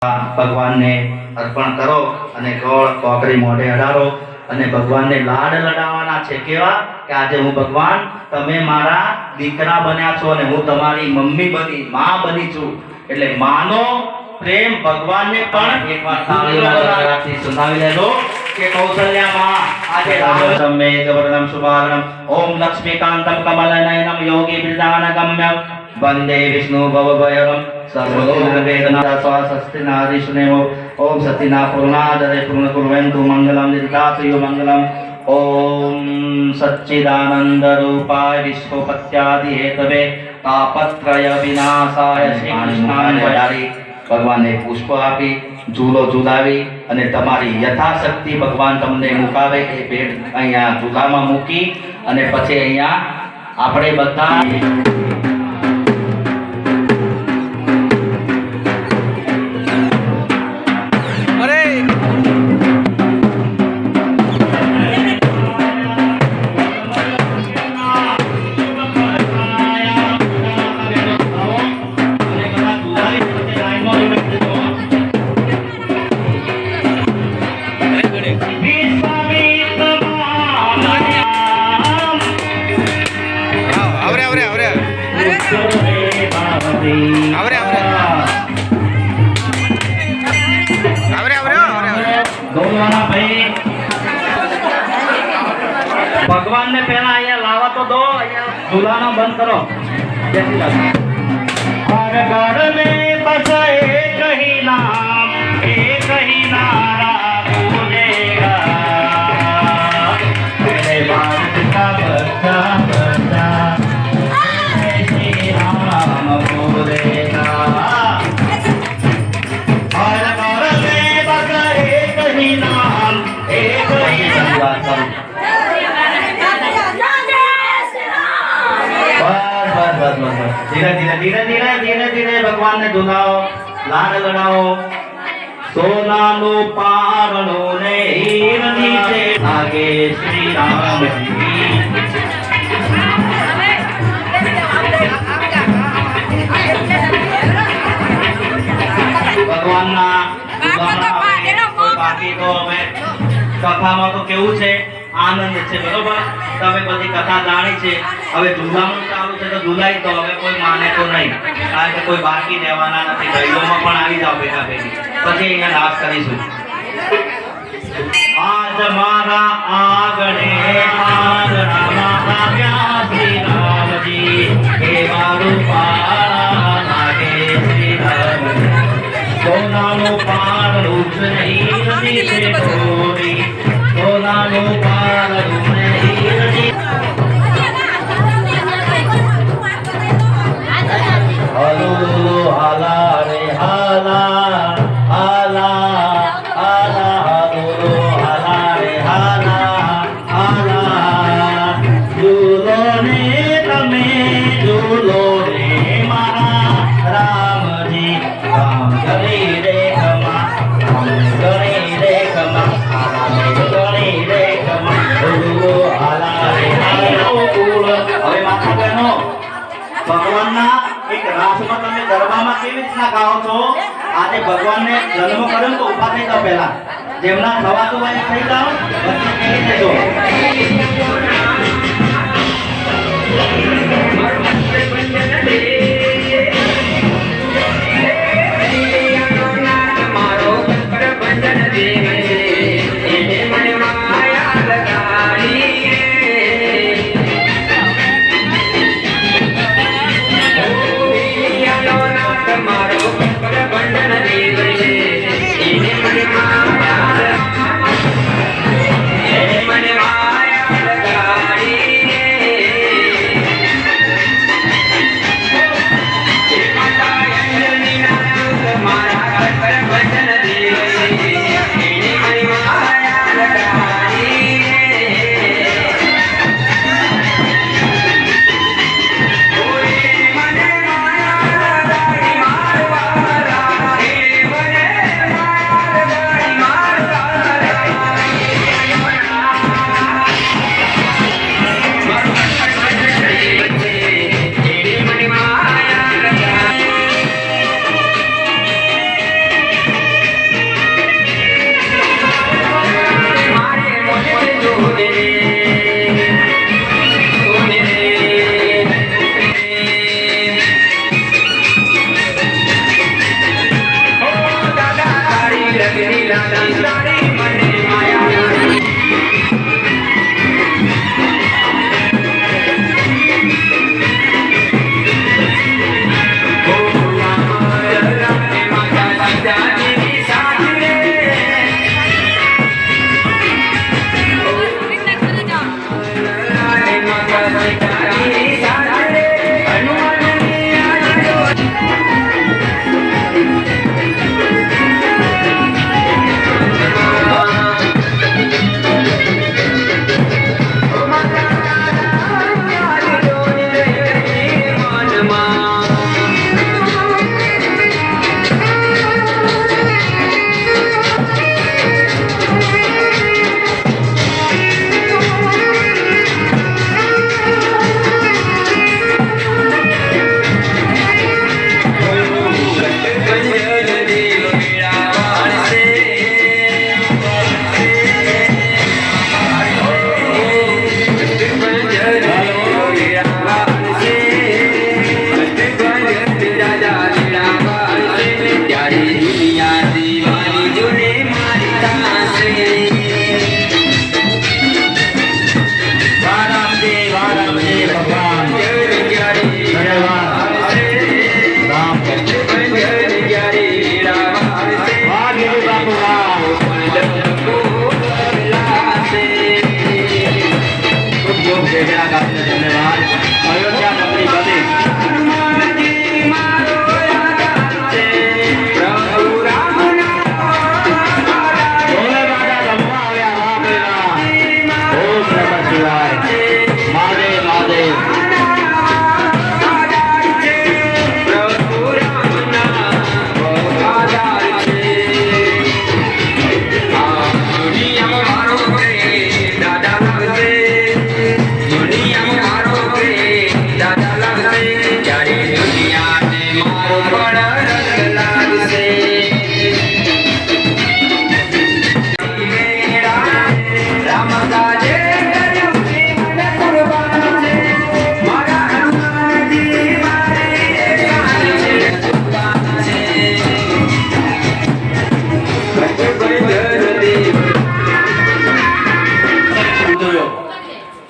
भगवान ने अर्पण करो અને ગોળ કોકરી મોઢે અડાડો અને ભગવાનને લાડ લડાવવાના છે કેવા કે આજે હું ભગવાન તમે મારા દીકરા બન્યા છો અને હું તમારી મમ્મી બની માં બની છું એટલે માનો પ્રેમ ભગવાનને પણ એકવાર તાળીના ગગડાથી સુનાવી લેજો કે કૌશલ્યા માં આજે રામ મેઘવર્ણમ શુભારણમ ઓમ લક્ષ્મીકાંતમ કમલનયનમ યોગી બિરદાનગમ્યમ वंदे विष्णु भवभयरम सर्ववेदना स्वास्ति नादिशुनेमो ओम सतिना पूर्णादरे पूर्ण कुर्वन्तु मंगलम निर्दातयो मंगलम ओम सच्चिदानंद रूपाय विश्वपत्यादि हेतवे तापत्रय विनाशाय श्री कृष्णाय वदारी भगवान ने पुष्प आपी झूलो झूलावी અને તમારી યથાશક્તિ ભગવાન તમને મુકાવે એ ભેટ અહીંયા ઝૂલામાં મૂકી અને પછી અહીંયા આપણે બધા भगवान ने पहला अहिया लावा तो दो अहिया झूलाना बंद करो हर घर में बस एक ही नाम एक ही नारा गूंजेगा मेरे भारत का बच्चा बच्चा श्री राम बोलेगा हर घर में बस एक ही नाम एक ही नारा धीरे धीरे धीरे धीरे धीरे धीरे भगवान ने झूलाओ लाड लड़ाओ सोना नो पारणो ने हीर नीचे आगे श्री राम जी भगवान ना बाकी तो हमें कथा में तो केवू छे आनंद छे बरोबर તમે બધી કથા જાણી છે હવે ઝૂલાનું ચાલુ છે તો ઝૂલાઈ તો હવે કોઈ માને તો નહીં કારણ કે કોઈ બાકી રહેવાના નથી ભાઈઓમાં પણ આવી જાવ ભેગા ભેગી પછી અહીંયા નાશ કરીશું આજ મારા આંગણે આંગણામાં આવ્યા શ્રી રામજી હે મારું પાળા લાગે શ્રી રામજી સોનાનું પારણું છે હીરની છે ગોરી સોનાનું પારણું છે Halo hala re hala hala hala halo hala re hala hala julo ne tame julo re mara Ramji ram kare re kama kare re kama halo hala re hala હવે માતા બહેનો ભગવાનના एक रास में તમે ગરબામાં કેવી રીતના ગાઓ છો આજે ભગવાનને જન્મ કર્યો તો ઉભા થઈ જાવ પહેલા જેમના થવાતું હોય થઈ જાવ પછી કેવી દેજો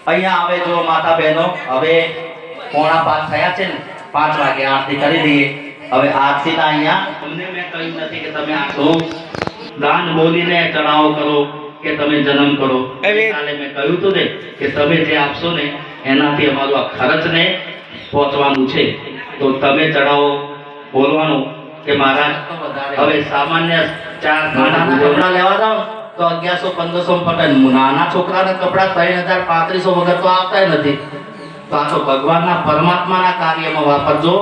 અહીંયા આવે જો માતા બહેનો, હવે 4:45 થયા છે ને, 5 વાગે આરતી કરી દઈએ. હવે આરતીના અહીંયા તમને મેં કહ્યું નથી કે તમે આટલું દાન બોલીને ચડાવો કરો કે તમે જન્મ કરો. કાલે મેં કહ્યું હતું ને કે તમે જે આપશો ને એનાથી અમારું આ ખર્ચને પહોંચવાનું છે. તો તમે ચડાવો બોલવાનું કે મહારાજ હવે સામાન્ય 4 નાના કપડા લેવા જાઓ તો 1100-1500 પટાય. નાના છોકરાના કપડા 3000-3500 વગર તો આવતા નથી. તો આ તો ભગવાનના પરમાત્માના કાર્યમાં વાપરજો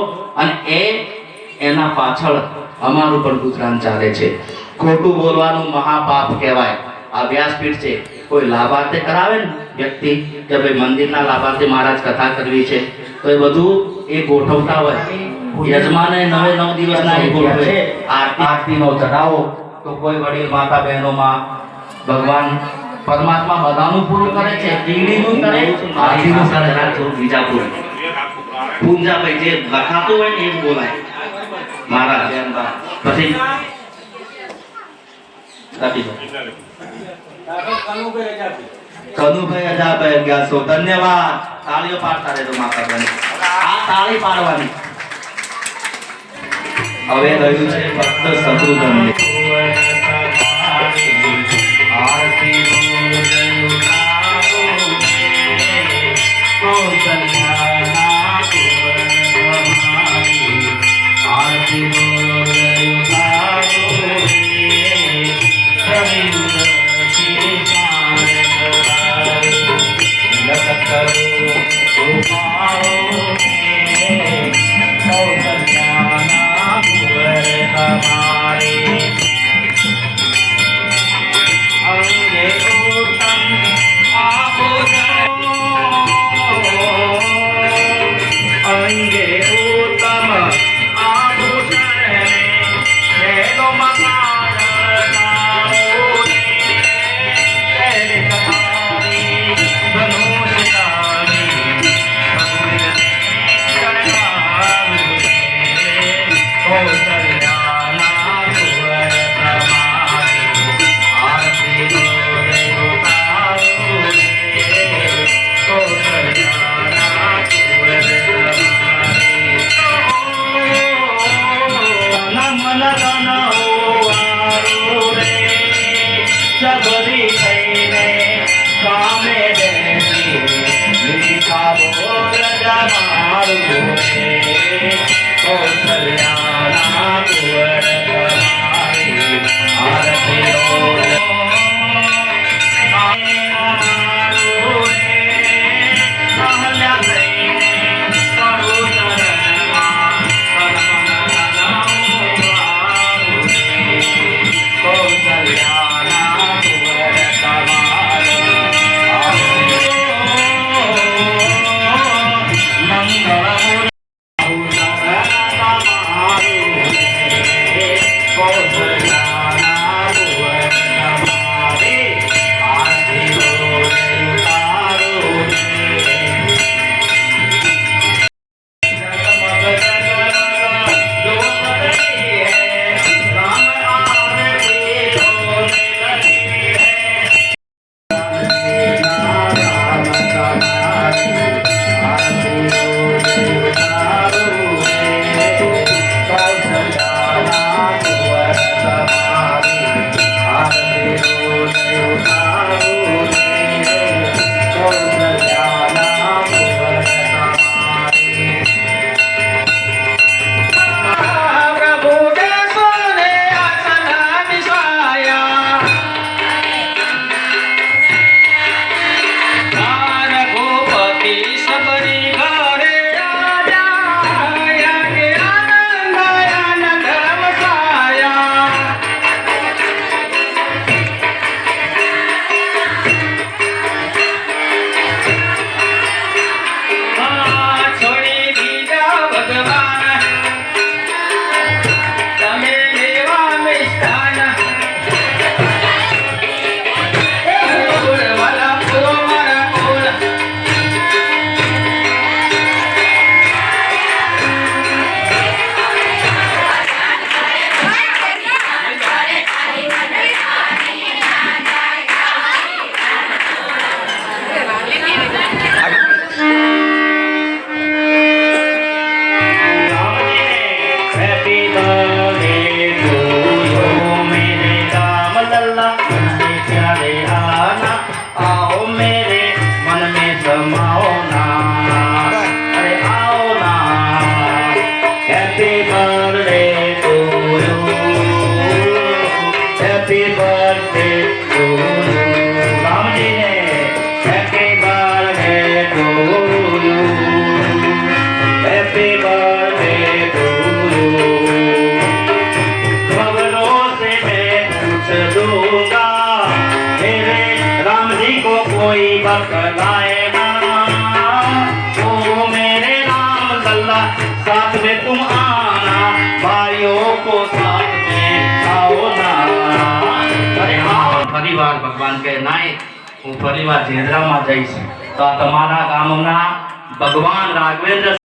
અને એના પાછળ અમારું પણ ગુજરાન ચાલે છે. ખોટું બોલવાનું મહાપાપ કહેવાય. આ વ્યાસપીઠ છે, કોઈ લાભાર્થે કરાવે ને વ્યક્તિ કે ભાઈ મંદિરના લાભાર્થે મહારાજ કથા કરવી છે તો એ બધું એ ગોઠવતા હોય. યજમાને 9 દિવસના એ ગોઠવે. આરતીનો ચઢાવો તો કોઈ વડીલ માતા બહેનોમાં ભગવાન પરમાત્મા બધાનું પૂરું કરે છે. કીડીનું કરે, આરતીનું કરે. રાખજો બીજાપુર પૂંજાભાઈ જે લખાતું હોય ને એ જ બોલાય મહારાજ. પછી કનુભાઈ અજાભાઈ 1100. ધન્યવાદ. તાળીઓ પાડતા રહેજો માતા બહેન. આ તાળી પાડવાની. હવે રહ્યું છે ફક્ત શત્રુઘ્ન. हमारे સબરી થઈને કામે બેસી મીઠા બોલ જમારું રે કૌશલ્યાના કુંવર તમારી આરતી રોજ साथ में तुम आना भाइयों को साथ में आओ ना अरे हाँ फरीवार भगवान के नाय હું ફરીવાર જેદરામાં જઈશ તો આ તમારા ગામના ભગવાન રાઘવેન્દ્ર